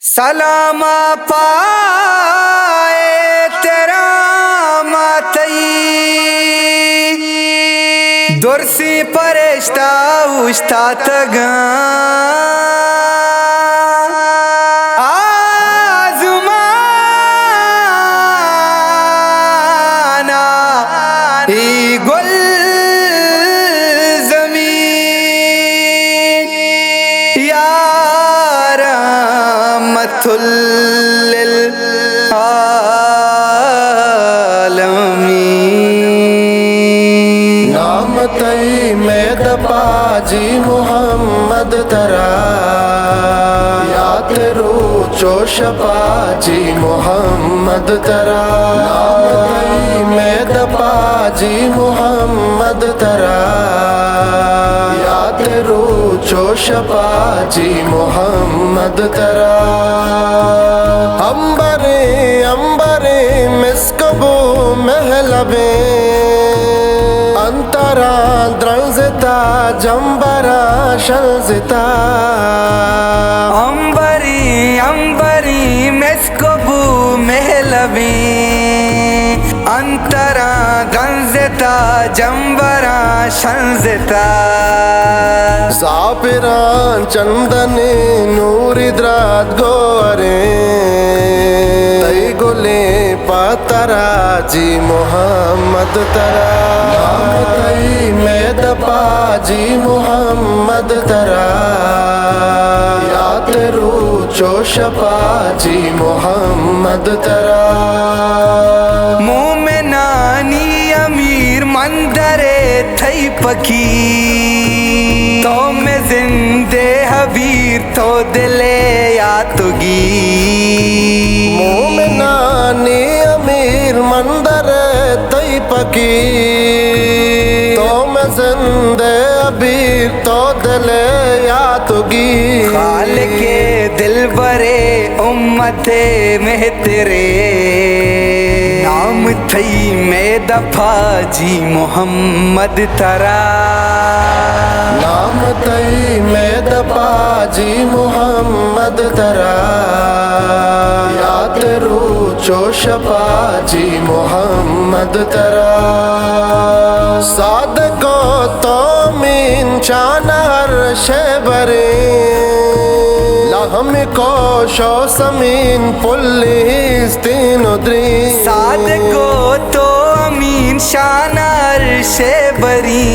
سلام پائے تیرا ماتئی درسی پرشتہ اشتا تگان آزمانا ای گل زمین یا رحمت للعالمین نام تئی میں دپا جی محمد ترا یاد رو چوش پا جی محمد ترا نام تئی میں دپا جی محمد ترا یاد رو چوش پا جی محمد ترا امبرے مسکبو محلبے انترا درنزتا جمبرا شنزتا امبری مسکبو محلبی انترا گنزتا جمبرا شنزتا زابران چندن نور درات گورے تئی گلے پاترا جی محمد ترا نام تئی میں دپا جی محمد ترا یاد رو چوش پا جی محمد ترا مومنانی امیر مندرے تھئی پکی تو میں زندے حبیر تو دلے یا تگی مومنانی امیر مندر تئی پکی تو میں زندے ابیر تو دل یاتگی خالق دل برے امت میں تیرے نام تھئی میں دفا جی محمد ترا نام تئی میں دپا جی محمد ترا یاد رو چوش پا جی محمد ترا صادقو تو مین چان ہر شے برے لہم کو شو سمین پولیس تین ادری صادقو تو امین شان عرش بری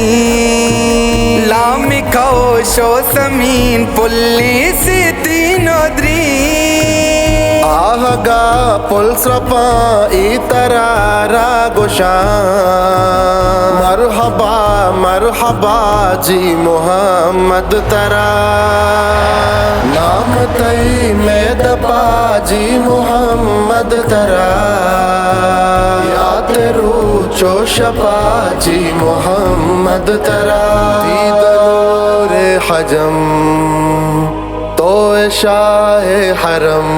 لامکو شو سمین پولیس تینو دری آہگا پلس رپا ای ترارا گشان مرحبا مرحبا جی محمد ترا نام تئی میں دپا جی محمد ترا یاد رو چوش پا جی محمد ترا دیدنور حجم تو شاہ حرم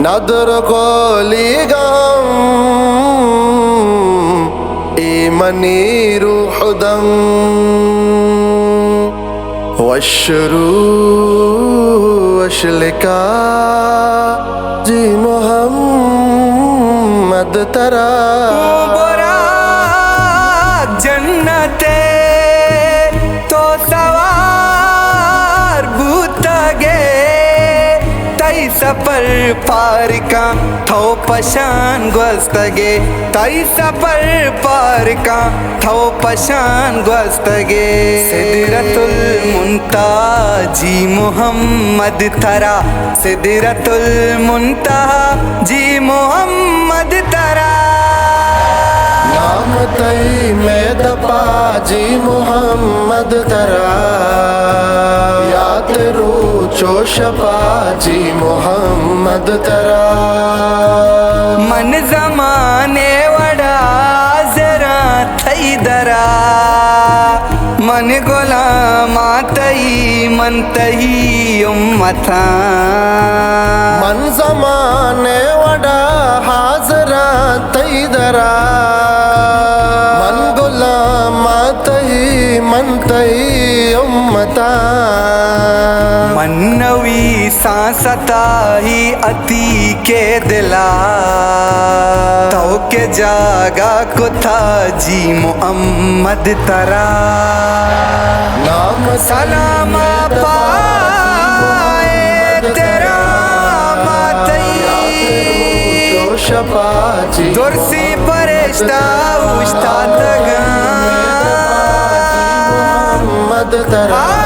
نظر قولی غم ایمنی روح دم وشروش لکا جی محمد ترا براک جنتے تو سوار بوتا گے تئی سفر پار کا تھو پشان گوستگے تئی سفر پار کا تھو پشان گوستگے سدرت المنتہا جی محمد ترا سدرت المنتہا جی محمد ترا نام تئی میں دپا جی محمد ترا یاد رو چوش پا جی محمد ترا من زمانے وڑا ذرا تھئی درا من غلام تئی من تئی امتا من زمانے وڈا حاضرہ تئی درا من غلام تئی من تئی امتا منوی سانستا ہی اتی کے دلا تو کے جاگا کو تھا جی محمد ترا نام سلام پائے تیرا ماتئی شفاعتی درسی پرشتہ اشتا تگا محمد ترا